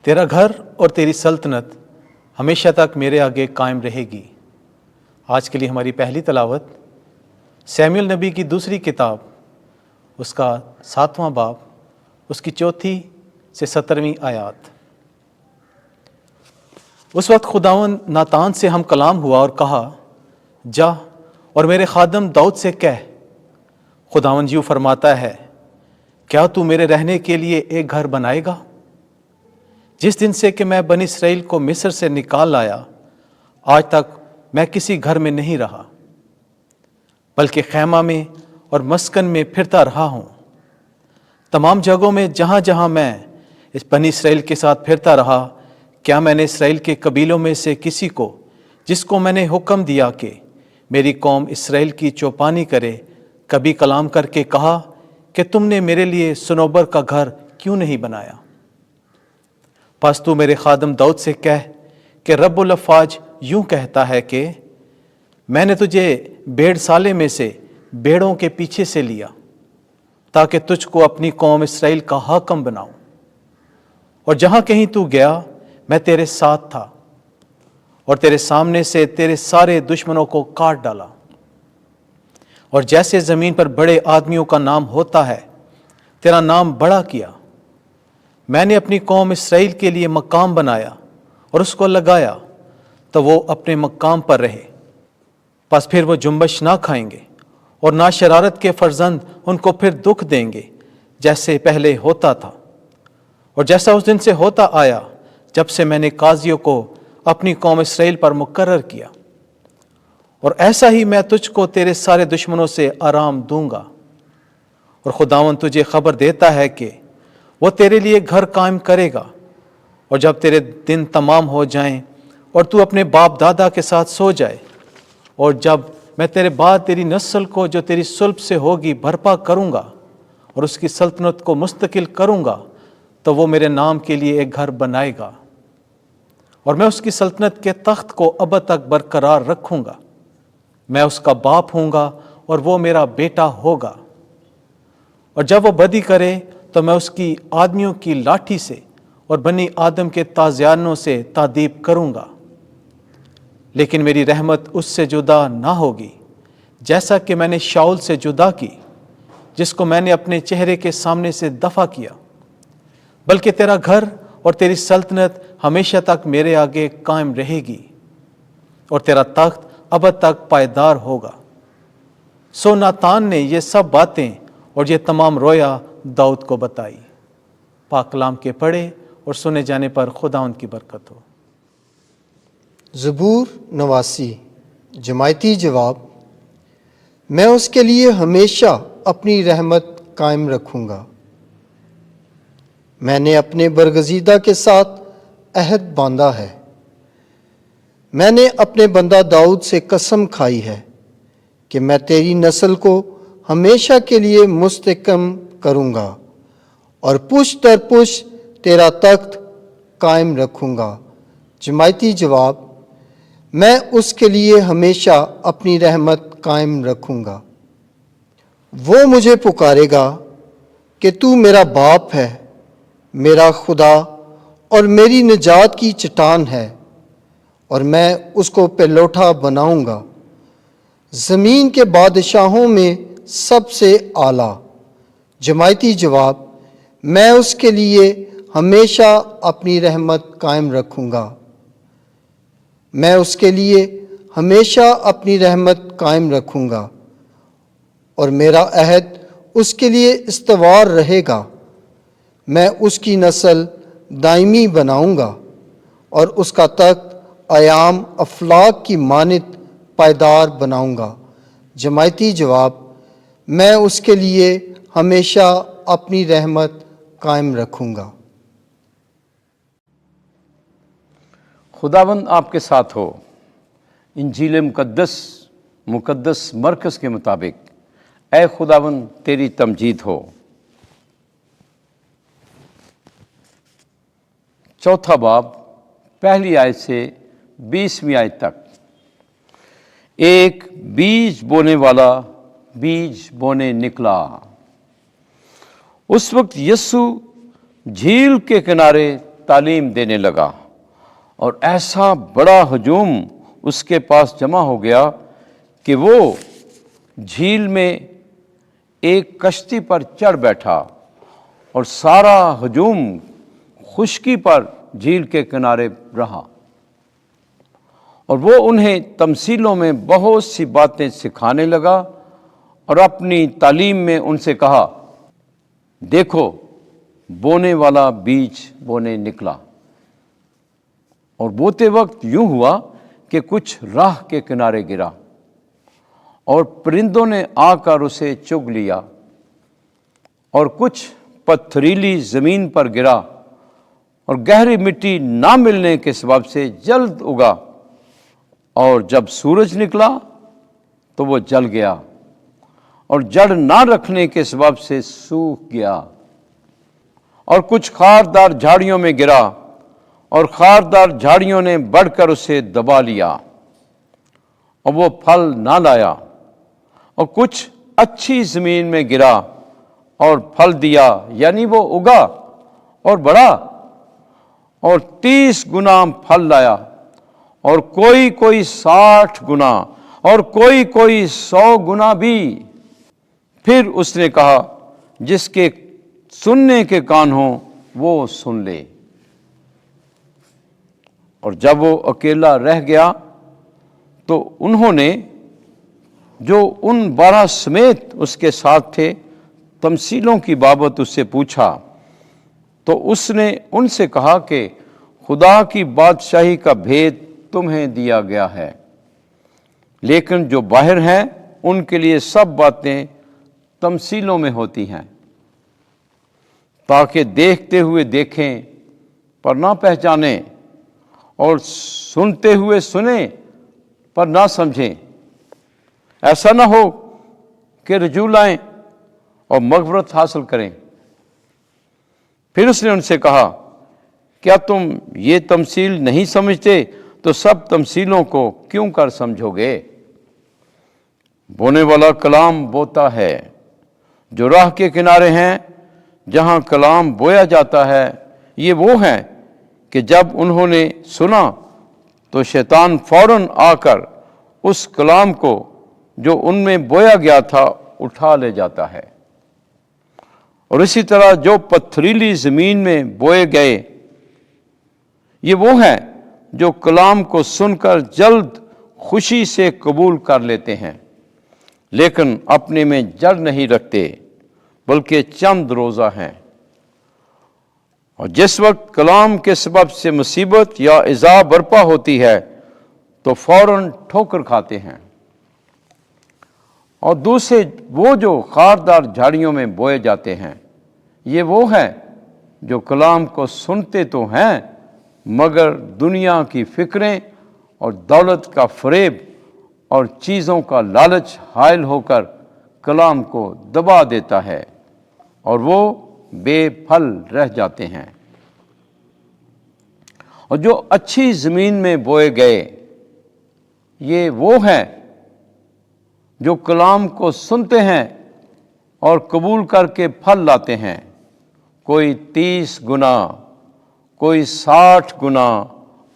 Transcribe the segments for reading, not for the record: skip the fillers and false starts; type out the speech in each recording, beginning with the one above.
تیرا گھر اور تیری سلطنت ہمیشہ تک میرے آگے قائم رہے گی۔ آج کے لیے ہماری پہلی تلاوت سیموئیل نبی کی دوسری کتاب، اس کا 7واں باب، اس کی 4 سے 17 آیات۔ اس وقت خداوند ناتان سے ہم کلام ہوا اور کہا، جا اور میرے خادم داؤد سے کہہ، خداوند یوں فرماتا ہے، کیا تو میرے رہنے کے لیے ایک گھر بنائے گا؟ جس دن سے کہ میں بنی اسرائیل کو مصر سے نکال لایا، آج تک میں کسی گھر میں نہیں رہا، بلکہ خیمہ میں اور مسکن میں پھرتا رہا ہوں۔ تمام جگہوں میں جہاں جہاں میں اس بنی اسرائیل کے ساتھ پھرتا رہا، کیا میں نے اسرائیل کے قبیلوں میں سے کسی کو، جس کو میں نے حکم دیا کہ میری قوم اسرائیل کی چوپانی کرے، کبھی کلام کر کے کہا کہ تم نے میرے لیے صنوبر کا گھر کیوں نہیں بنایا؟ پس تو میرے خادم داؤد سے کہہ کہ رب الافواج یوں کہتا ہے کہ میں نے تجھے بھیڑ سالے میں سے بھیڑوں کے پیچھے سے لیا، تاکہ تجھ کو اپنی قوم اسرائیل کا حاکم بناؤں، اور جہاں کہیں تو گیا میں تیرے ساتھ تھا، اور تیرے سامنے سے تیرے سارے دشمنوں کو کاٹ ڈالا، اور جیسے زمین پر بڑے آدمیوں کا نام ہوتا ہے تیرا نام بڑا کیا۔ میں نے اپنی قوم اسرائیل کے لیے مقام بنایا اور اس کو لگایا، تو وہ اپنے مقام پر رہے، پس پھر وہ جنبش نہ کھائیں گے، اور نہ شرارت کے فرزند ان کو پھر دکھ دیں گے، جیسے پہلے ہوتا تھا اور جیسا اس دن سے ہوتا آیا جب سے میں نے قاضیوں کو اپنی قوم اسرائیل پر مقرر کیا۔ اور ایسا ہی میں تجھ کو تیرے سارے دشمنوں سے آرام دوں گا۔ اور خداوند تجھے خبر دیتا ہے کہ وہ تیرے لیے گھر قائم کرے گا، اور جب تیرے دن تمام ہو جائیں اور تو اپنے باپ دادا کے ساتھ سو جائے، اور جب میں تیرے بعد تیری نسل کو جو تیری صلب سے ہوگی برپا کروں گا اور اس کی سلطنت کو مستقل کروں گا، تو وہ میرے نام کے لیے ایک گھر بنائے گا، اور میں اس کی سلطنت کے تخت کو ابد تک برقرار رکھوں گا۔ میں اس کا باپ ہوں گا اور وہ میرا بیٹا ہوگا، اور جب وہ بدی کرے تو میں اس کی آدمیوں کی لاٹھی سے اور بنی آدم کے تازیانوں سے تادیب کروں گا، لیکن میری رحمت اس سے جدا نہ ہوگی، جیسا کہ میں نے شاؤل سے جدا کی، جس کو میں نے اپنے چہرے کے سامنے سے دفع کیا، بلکہ تیرا گھر اور تیری سلطنت ہمیشہ تک میرے آگے قائم رہے گی، اور تیرا تخت ابد تک پائیدار ہوگا۔ سو ناتان نے یہ سب باتیں اور یہ تمام رویا داؤد کو بتائی۔ پاک کلام کے پڑھے اور سنے جانے پر خداوند کی برکت ہو۔ زبور 89 جماعتی جواب، میں اس کے لیے ہمیشہ اپنی رحمت قائم رکھوں گا۔ میں نے اپنے برگزیدہ کے ساتھ عہد باندھا ہے۔ میں نے اپنے بندہ داؤد سے قسم کھائی ہے کہ میں تیری نسل کو ہمیشہ کے لیے مستحکم کروں گا، اور پشت در پشت تیرا تخت قائم رکھوں گا۔ جماعتی جواب، میں اس کے لیے ہمیشہ اپنی رحمت قائم رکھوں گا۔ وہ مجھے پکارے گا کہ تو میرا باپ ہے، میرا خدا اور میری نجات کی چٹان ہے، اور میں اس کو پلوٹا بناؤں گا، زمین کے بادشاہوں میں سب سے اعلیٰ۔ جماعتی جواب، میں اس کے لیے ہمیشہ اپنی رحمت قائم رکھوں گا۔ میں اس کے لیے ہمیشہ اپنی رحمت قائم رکھوں گا، اور میرا عہد اس کے لیے استوار رہے گا۔ میں اس کی نسل دائمی بناؤں گا، اور اس کا تخت ایام افلاک کی مانند پائیدار بناؤں گا۔ جماعتی جواب، میں اس کے لیے ہمیشہ اپنی رحمت قائم رکھوں گا۔ خداوند آپ کے ساتھ ہو۔ انجیل مقدس مرکز کے مطابق اے خداوند تیری تمجید ہو۔ 4 باب 1 آیت سے 20 آیت تک۔ ایک بیج بونے والا بیج بونے نکلا۔ اس وقت یسوع جھیل کے کنارے تعلیم دینے لگا، اور ایسا بڑا ہجوم اس کے پاس جمع ہو گیا کہ وہ جھیل میں ایک کشتی پر چڑھ بیٹھا، اور سارا ہجوم خشکی پر جھیل کے کنارے رہا، اور وہ انہیں تمثیلوں میں بہت سی باتیں سکھانے لگا، اور اپنی تعلیم میں ان سے کہا، دیکھو بونے والا بیج بونے نکلا، اور بوتے وقت یوں ہوا کہ کچھ راہ کے کنارے گرا، اور پرندوں نے آ کر اسے چگ لیا، اور کچھ پتھریلی زمین پر گرا، اور گہری مٹی نہ ملنے کے سبب سے جلد اگا، اور جب سورج نکلا تو وہ جل گیا، اور جڑ نہ رکھنے کے سبب سے سوکھ گیا، اور کچھ خاردار جھاڑیوں میں گرا، اور خاردار جھاڑیوں نے بڑھ کر اسے دبا لیا، اور وہ پھل نہ لایا، اور کچھ اچھی زمین میں گرا اور پھل دیا، یعنی وہ اگا اور بڑھا اور 30 گنا پھل لایا، اور کوئی 60 گنا، اور کوئی 100 گنا بھی۔ پھر اس نے کہا، جس کے سننے کے کان ہوں وہ سن لے۔ اور جب وہ اکیلا رہ گیا تو انہوں نے جو ان 12 سمیت اس کے ساتھ تھے تمثیلوں کی بابت اس سے پوچھا، تو اس نے ان سے کہا کہ خدا کی بادشاہی کا بھید تمہیں دیا گیا ہے، لیکن جو باہر ہیں ان کے لیے سب باتیں تمثیلوں میں ہوتی ہیں، تاکہ دیکھتے ہوئے دیکھیں پر نہ پہچانیں، اور سنتے ہوئے سنیں پر نہ سمجھیں، ایسا نہ ہو کہ رجوع لائیں اور مغفرت حاصل کریں۔ پھر اس نے ان سے کہا، کیا تم یہ تمثیل نہیں سمجھتے تو سب تمثیلوں کو کیوں کر سمجھو گے؟ بونے والا کلام بوتا ہے، جو راہ کے کنارے ہیں جہاں کلام بویا جاتا ہے، یہ وہ ہیں کہ جب انہوں نے سنا تو شیطان فوراً آ کر اس کلام کو جو ان میں بویا گیا تھا اٹھا لے جاتا ہے۔ اور اسی طرح جو پتھریلی زمین میں بوئے گئے، یہ وہ ہیں جو کلام کو سن کر جلد خوشی سے قبول کر لیتے ہیں، لیکن اپنے میں جڑ نہیں رکھتے، بلکہ چند روزہ ہیں، اور جس وقت کلام کے سبب سے مصیبت یا ایذا برپا ہوتی ہے تو فوراً ٹھوکر کھاتے ہیں۔ اور دوسرے وہ جو خاردار جھاڑیوں میں بوئے جاتے ہیں، یہ وہ ہیں جو کلام کو سنتے تو ہیں، مگر دنیا کی فکریں اور دولت کا فریب اور چیزوں کا لالچ حائل ہو کر کلام کو دبا دیتا ہے، اور وہ بے پھل رہ جاتے ہیں۔ اور جو اچھی زمین میں بوئے گئے، یہ وہ ہیں جو کلام کو سنتے ہیں اور قبول کر کے پھل لاتے ہیں، کوئی 30 گنا، کوئی 60 گنا،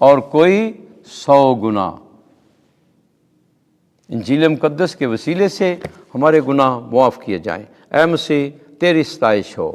اور کوئی 100 گنا۔ انجیل مقدس کے وسیلے سے ہمارے گناہ معاف کیے جائیں۔ اے مسیح، تیری ستائش ہو۔